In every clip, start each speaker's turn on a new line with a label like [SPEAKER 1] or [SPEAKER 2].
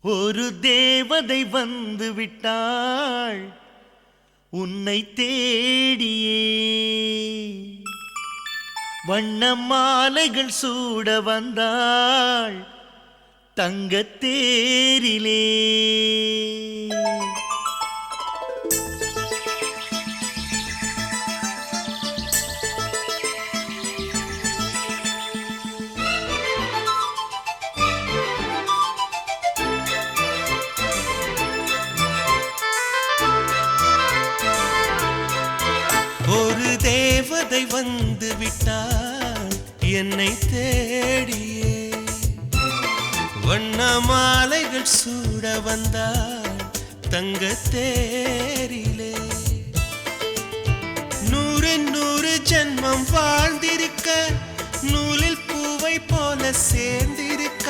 [SPEAKER 1] ஒரு தேவதை வந்து விட்டாள் உன்னை தேடியே. வண்ண மாலைகள் சூட வந்தாள் தங்கத் தேரிலே. ஒரு தேவதை வந்து விட்டாள் என்னை தேடியே. வண்ண மாலைகள் சூட வந்தாள் தங்கத் தேரிலே. 100 ஜென்மம் வாழ்ந்திருக்க, நூலில் பூவை போல சேர்ந்திருக்க,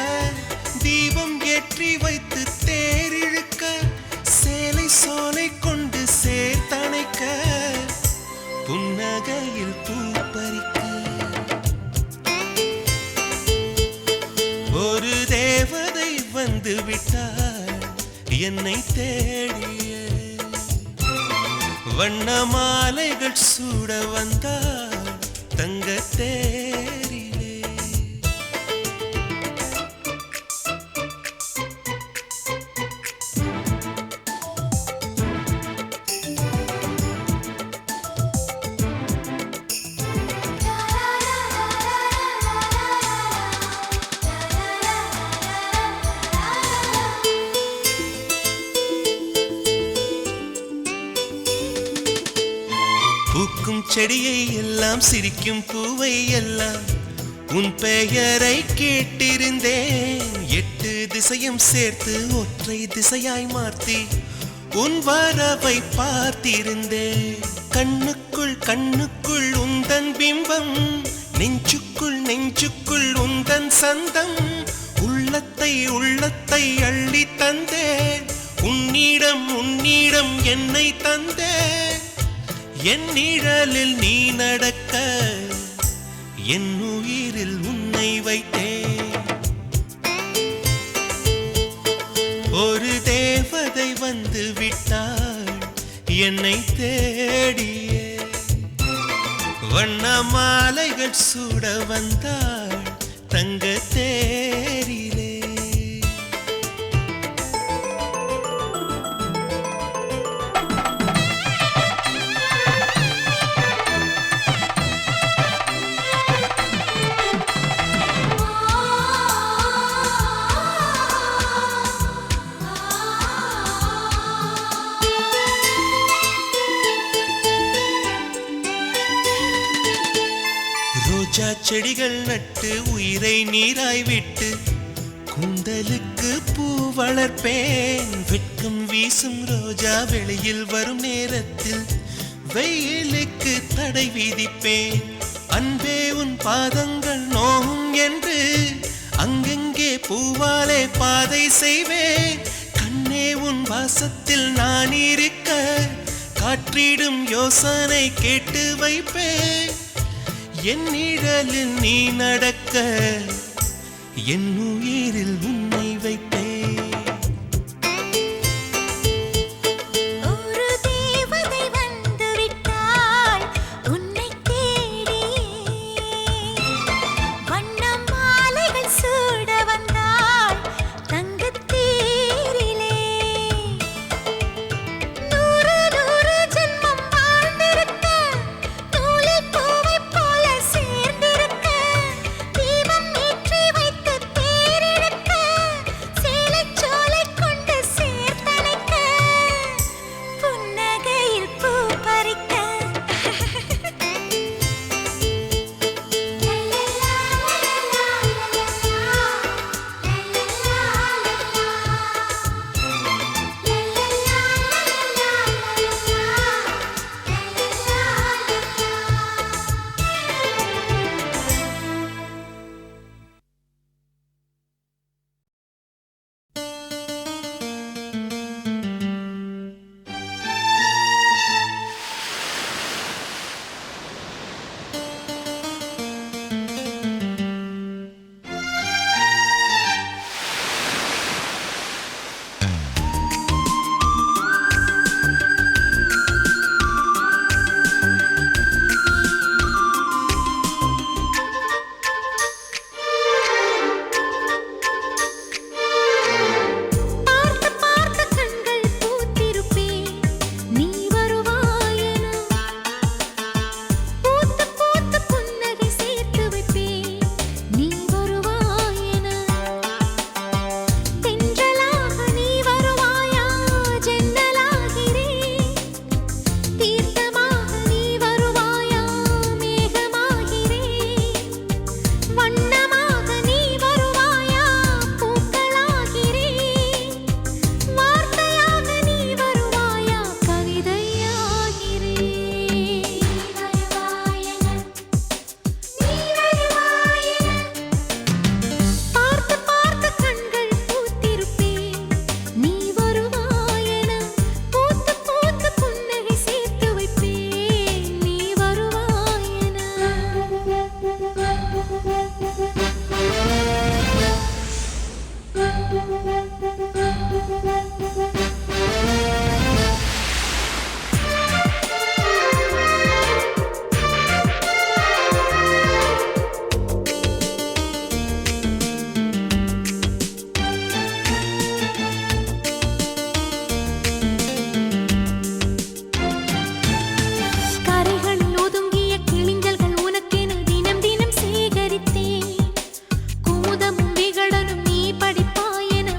[SPEAKER 1] தீபம் ஏற்றி வைத்து தேரிழுக்க, சேலை சோலை கொண்டு சேர்த்தணைக்க, புன்னகையில் பூப்பறிக்க. ஒரு தேவதை வந்து விட்டாள் என்னை தேடிய. வண்ண மாலைகள் சூட வந்தாள் தங்கத் தேரிலே. பூக்கும் செடியை எல்லாம் சிரிக்கும் பூவை எல்லாம் உன் பெயரை கேட்டிருந்தேன். 8 திசையும் சேர்த்து ஒற்றை திசையாய் மாற்றி உன் வரவை பார்த்திருந்தேன். கண்ணுக்குள் கண்ணுக்குள் உந்தன் பிம்பம், நெஞ்சுக்குள் நெஞ்சுக்குள் உந்தன் சந்தம். உள்ளத்தை உள்ளத்தை அள்ளி தந்தேன், உன்னிடம் உன்னிடம் என்னை தந்தேன். என் நிழலில் நீ நடக்க, என் உயிரில் உன்னை வைத்தேன். ஒரு தேவதை வந்து விட்டாள் என்னை தேடியே. வண்ண மாலைகள் சூட வந்தாள் தங்கத் தேரிலே. ரோஜா செடிகள் நட்டு உயிரை நீராய் விட்டு, கூந்தலுக்கு பூ வளர்ப்பேன். வெட்கம் வீசும் ரோஜா வெளியில் வரும் நேரத்தில் வெயிலுக்கு தடை விதிப்பேன். அன்பே உன் பாதங்கள் நோகும் என்று அங்கெங்கே பூவாலே பாதை செய்வேன். கண்ணே உன் வாசத்தில் நான் இருக்க, காற்றிடும் யோசனை கேட்டு வைப்பேன். என் நிழலில் நீ நடக்க, என் உயிரில் உன்னை வைப்பேன்.
[SPEAKER 2] ஒரு தேவதை வந்து விட்டாள் உன்னை தேடியே. வண்ண மாலைகள் சூட வந்தாள் தங்கத் தேரிலே. 100 ஜென்மம் வாழ்ந்திருக்க, நூலில் பூவை போல சேர்ந்திருக்க, தீபம் ஏற்றி வைத்து தேரிழுக்க, கரைகளில் ஒதுங்கிய கிளிஞ்சல்கள் உனக்கென தினம் தினம் சேகரித்தேன். குமுதமும் விகடனும் நீ படிப்பாய் என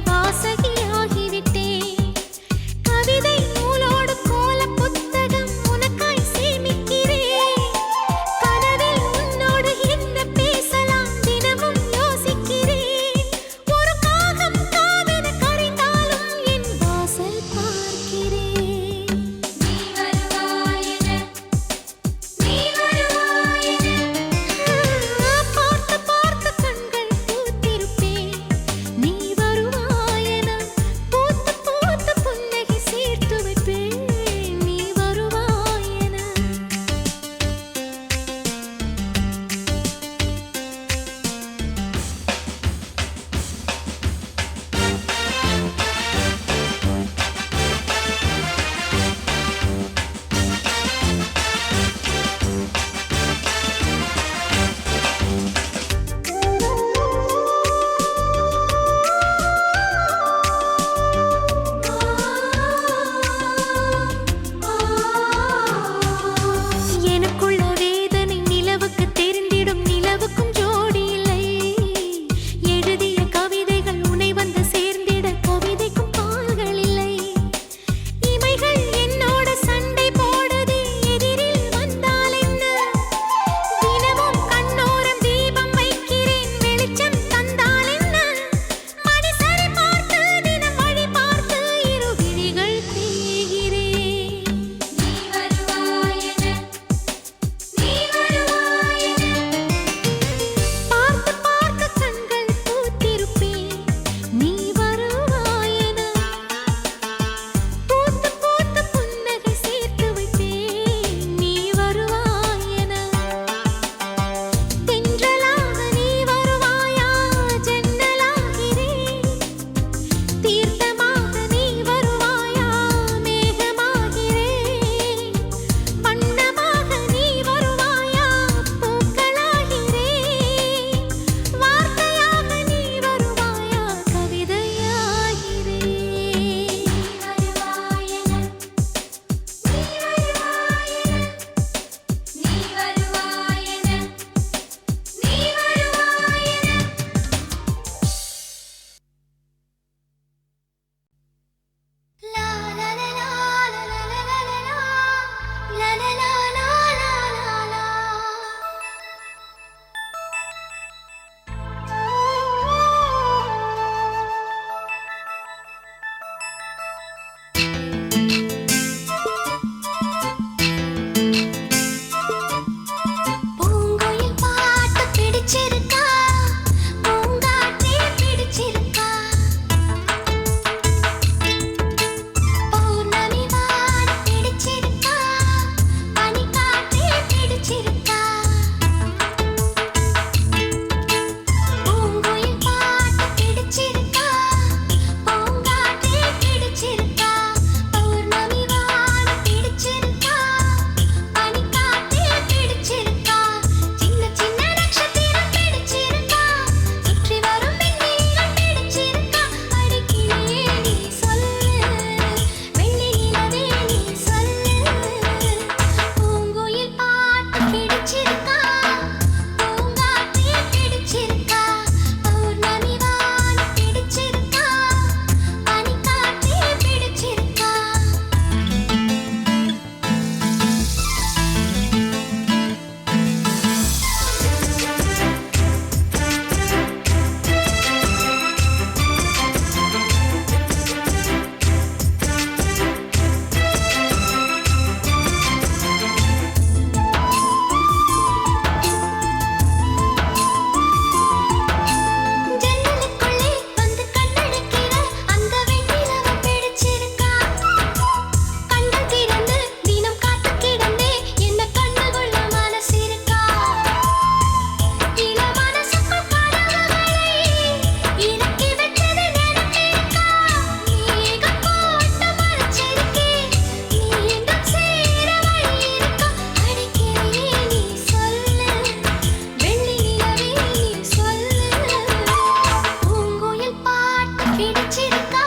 [SPEAKER 2] பிடிச்சிருக்கா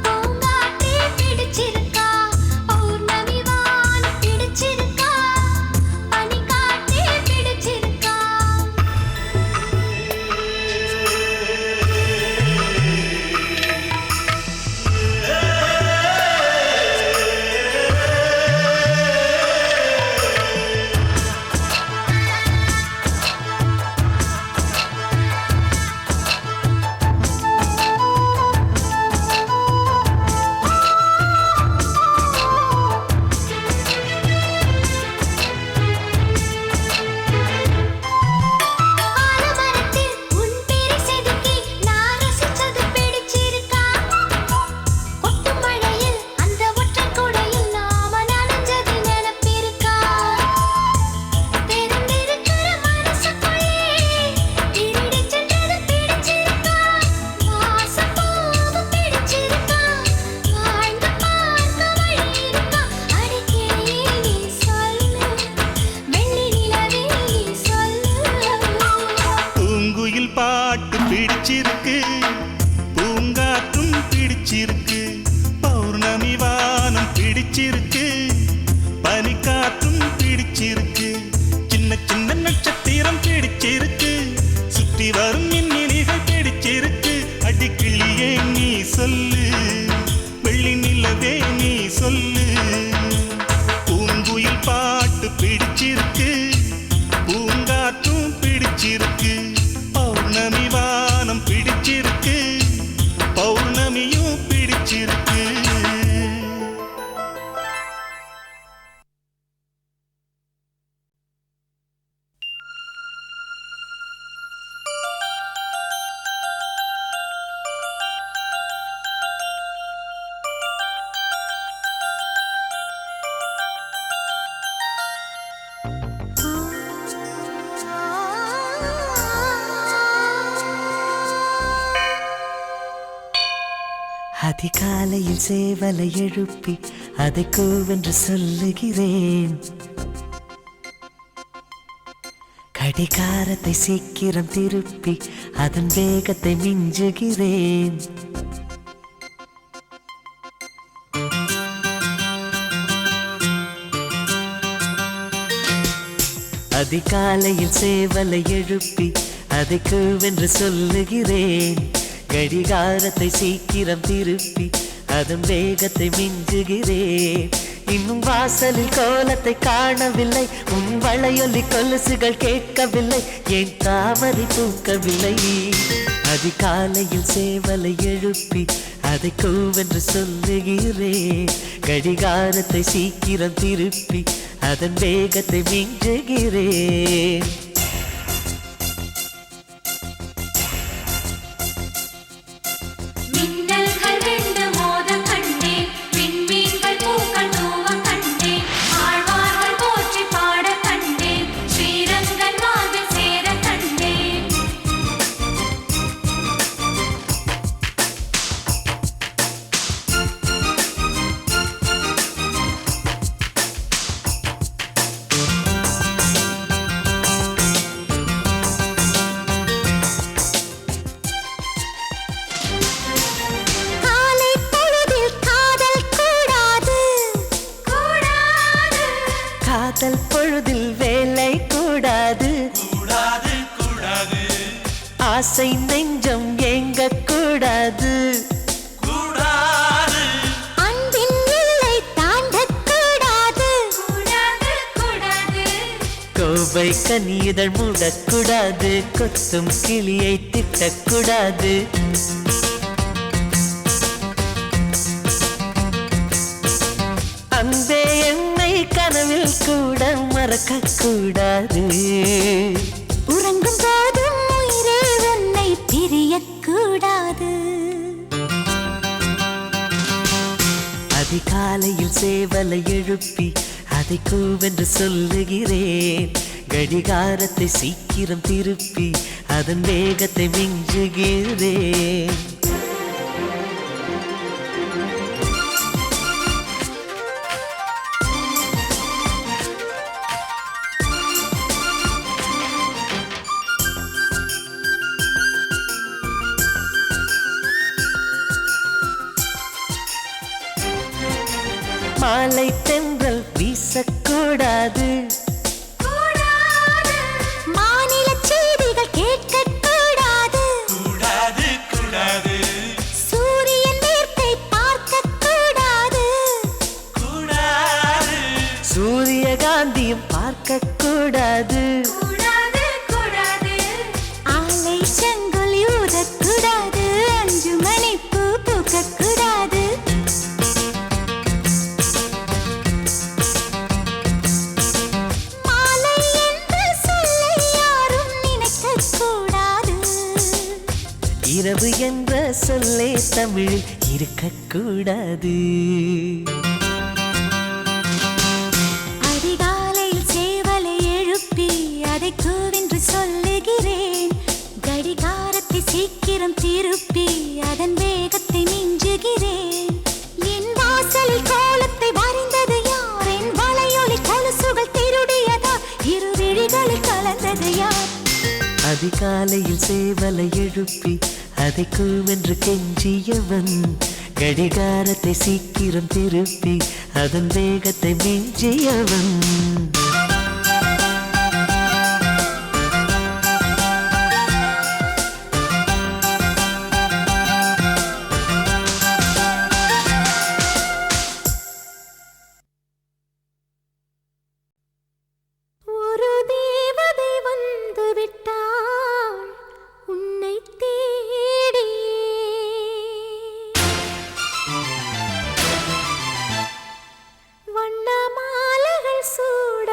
[SPEAKER 2] பூங்காற்றே பிடிச்சிருக்கா பௌர்ணமி வானம் பிடிச்சிருக்கா பனிக்காற்றே பிடிச்சிருக்கா ஆலமரத்தில் உன் பேரை செதுக்கி நான் ரசிச்சது பிடிச்சிருக்கா கொட்டும் மழையில் அந்த ஒற்றை குடையில் நாம நனைஞ்சது நினைப்பிருக்கா தெரிந்திருக்கிற மனசுக்குள்ளே திருடி சென்றது பிடிச்சிருக்கா வாசப்பூவும் பிடிச்சிருக்கா வாழ்ந்து பார்க்க வழி இருக்கா அடிக்கே நீ சொல்லு வெள்ளி நிலவே நீ சொல்லு
[SPEAKER 1] பூங்குயில் பாட்டு பிடிச்சிருக்கு பூங்காற்றும் பிடிச்சிருக்கு பௌர்ணமி வானம் பிடிச்சிருக்கு பனிக்காற்றும் பிடிச்சிருக்கு சின்ன சின்ன நட்சத்திரம் பிடிச்சிருக்கு சுற்றி வரும் மின்னினிகள் பிடிச்சிருக்கு அடிக்கிளியே நீ சொல்லு வெள்ளி நிலவே நீ சொல்லு பூங்குயில் பாட்டு பிடிச்சிருக்கு பூங்காற்றும் பிடிச்சிருக்கு பௌர்ணமி வானம் பிடிச்சிருக்கு பௌர்ணமியும் பிடிச்சிருக்கு
[SPEAKER 3] அதிகாலையில் சேவலை எழுப்பி அதை கூவென்று சொல்லுகிறேன் கடிகாரத்தை சீக்கிரம் திருப்பி அதன் வேகத்தை மிஞ்சுகிறேன் அதிகாலையில் சேவலை எழுப்பி அதை கூவென்று சொல்லுகிறேன் கடிகாரத்தை சீக்கிரம் திருப்பி அதன் வேகத்தை மிஞ்சுகிறேன் இன்னும் வாசலில் கோலத்தை காணவில்லை உன் வளையொலி கொலுசுகள் கேட்கவில்லை என் தாமரை பூக்கவில்லை அதிகாலையில் சேவலை எழுப்பி அதை கூவென்று சொல்லுகிறேன் கடிகாரத்தை சீக்கிரம் திருப்பி அதன் வேகத்தை மிஞ்சுகிறேன்
[SPEAKER 2] மின்னல்கள் ரெண்டு மோத கண்டேன் விண்மீன்கள் பூக்கள் தூவ கண்டேன் ஆழ்வார்கள் போற்றி பாட கண்டேன் ஸ்ரீரங்கன் மார்பில் சேர கண்டேன் காலை பொழுதில் காதல் கூடாது கூடாது
[SPEAKER 3] காதல் பொழுதில் வேலை கூடாது
[SPEAKER 1] கூடாது கூடாது
[SPEAKER 3] ஆசை நெஞ்சம் ஏங்க கூடாது
[SPEAKER 1] கூடாது
[SPEAKER 2] அன்பின் எல்லை தாண்டக் கூடாது கூடாது கூடாது
[SPEAKER 3] கோவை கனியுதழ் மூடக்கூடாது கொத்தும் கிளியை திட்டக்கூடாது அன்பே என்னை கனவில் கூட மறக்க கூடாது
[SPEAKER 2] உறங்கும் போதும் உயிரே உன்னை பிரியக்கூடாது
[SPEAKER 3] அதிகாலையில் சேவலை எழுப்பி அதை கூவென்று சொல்லுகிறேன் கடிகாரத்தை சீக்கிரம் திருப்பி அதன் வேகத்தை மிஞ்சுகிறேன் மாலை தென்றல் வீசக்கூடாது,
[SPEAKER 2] மாநில செய்திகள் கேட்கக்கூடாது,
[SPEAKER 1] கூடாது கூடாது
[SPEAKER 2] சூரியன் மேற்கை பார்க்கக்கூடாது,
[SPEAKER 1] கூடாது
[SPEAKER 3] சூரியகாந்தியும் பார்க்கக்கூடாது,
[SPEAKER 2] ஆலை செங்கொலி ஊதக்கூடாது, 5 மணி பூ பூக்கக்கூடாது. மாலை என்ற சொல்லை யாரும் நினைக்கக்கூடாது,
[SPEAKER 3] இரவு என்ற சொல்லே தமிழில் இருக்கக்கூடாது.
[SPEAKER 2] அதிகாலையில் சேவலை எழுப்பி அதை கூவென்று சொல்லுகிறேன், கடிகாரத்தை சீக்கிரம் திருப்பி அதன் வேகத்தை மிஞ்சுகிறேன். என் வாசலில் கோலத்தை வரைந்தது யார், என் வலையொலி கொலுசுகள் திருடியதா, இரு விழிகளில் கலந்தது யார்.
[SPEAKER 3] அதிகாலையில் சேவலை எழுப்பி அதை கூவென்று கெஞ்சியவன், கடிகாரத்தை சீக்கிரம் திருப்பி அதன் வேகத்தை மிஞ்சியவன்.
[SPEAKER 2] ஒரு தேவதை வந்து விட்டாள் உன்னை தேடி, வண்ண மாலைகள் சூட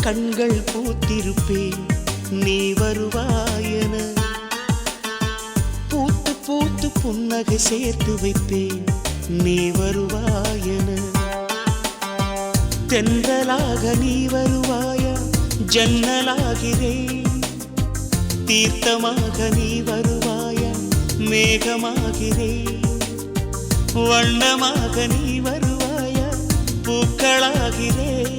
[SPEAKER 3] கண்கள் பூத்திருப்பேன் நீ வருவாயென. பூத்து பூத்து புன்னகை சேர்த்து வைப்பேன் நீ வருவாயென. தென்றலாக நீ வருவாயா, ஜன்னலாகிறேன். தீர்த்தமாக நீ வருவாயா, மேகமாகிறேன். வண்ணமாக நீ வருவாயா, பூக்களாகிறேன்.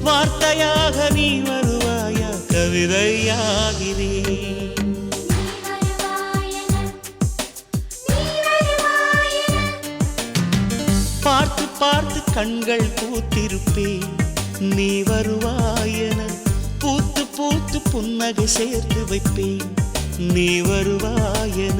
[SPEAKER 3] வார்த்தையாக நீ வருவாயா, கவிதையாகிறேன். பார்த்து பார்த்து கண்கள் பூத்திருப்பேன் நீ வருவாயென. பூத்து பூத்து புன்னகை சேர்த்து வைப்பேன் நீ வருவாயென.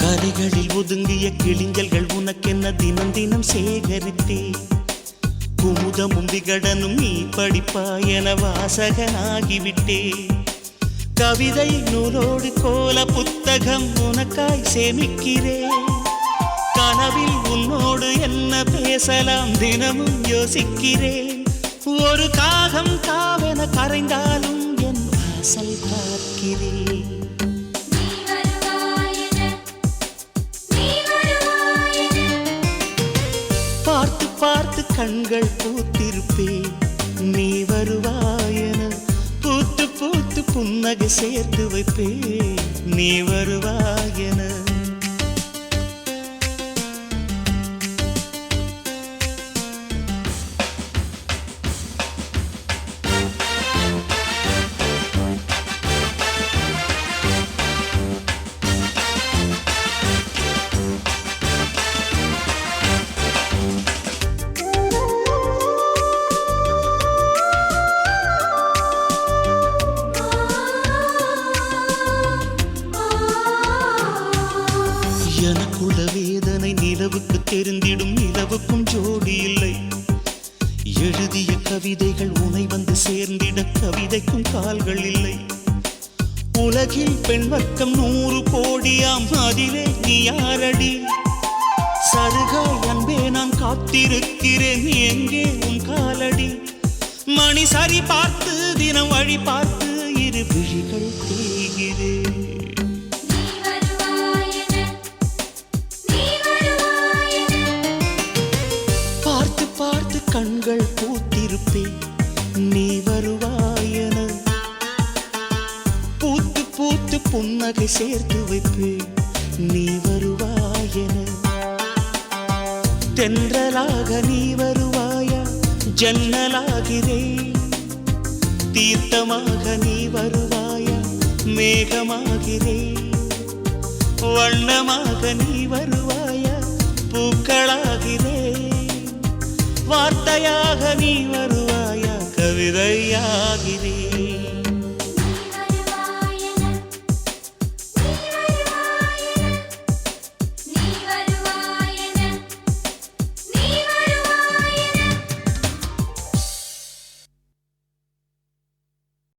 [SPEAKER 3] கரைகளில் ஒதுங்கிய கிளிஞ்சல்கள் உனக்கென்ன தினம் தினம் சேகரித்தே. குமுதமும் விகடனும் நீ படிப்பாய் என வாசகனாகிவிட்டே. கவிதை நூலோடு கோல புத்தகம் உனக்காய் சேமிக்கிறேன். கனவில் உன்னோடு என்ன பேசலாம் தினமும் யோசிக்கிறேன். ஒரு காகம் காவென கரைந்தாலும் என் வாசல் பார்க்கிறேன். பார்த்து பார்த்து கண்கள் பூத்திருப்பேன் நீ வருவாயென. பூத்து பூத்து புன்னகை சேர்த்து வைப்பேன் நீ வருவாயென. எனக்குள்ள வேதனை நிலவுக்கு தெரிந்திடும், நிலவுக்கும் ஜோடி இல்லை. எழுதிய கவிதைகள் உனை வந்து சேர்ந்திட கவிதைக்கும் கால்கள் இல்லை. உலகில் பெண் வர்க்கம் 100 கோடியாம், அதிலே நீ யாரடி? சருகாய் அன்பே நான் காத்திருக்கிறேன், எங்கே உன் காலடி? மணி சரி பார்த்து தினம் வழி பார்த்து இரு விழிகள் தேய்கிறேன். பார்த்து பார்த்து கண்கள் பூத்திருப்பேன் நீ வருவாயென. பூத்து பூத்து புன்னகை சேர்த்து வைப்பேன் நீ வருவாயென. தென்றலாக நீ வருவாயா, ஜன்னலாகிறேன். தீர்த்தமாக நீ வருவாயா, மேகமாகிறேன். வண்ணமாக நீ வருவாயா, பூக்களாகிறேன். வார்த்தையாக நீ வருவாயா, கவிதையாகிறேன்.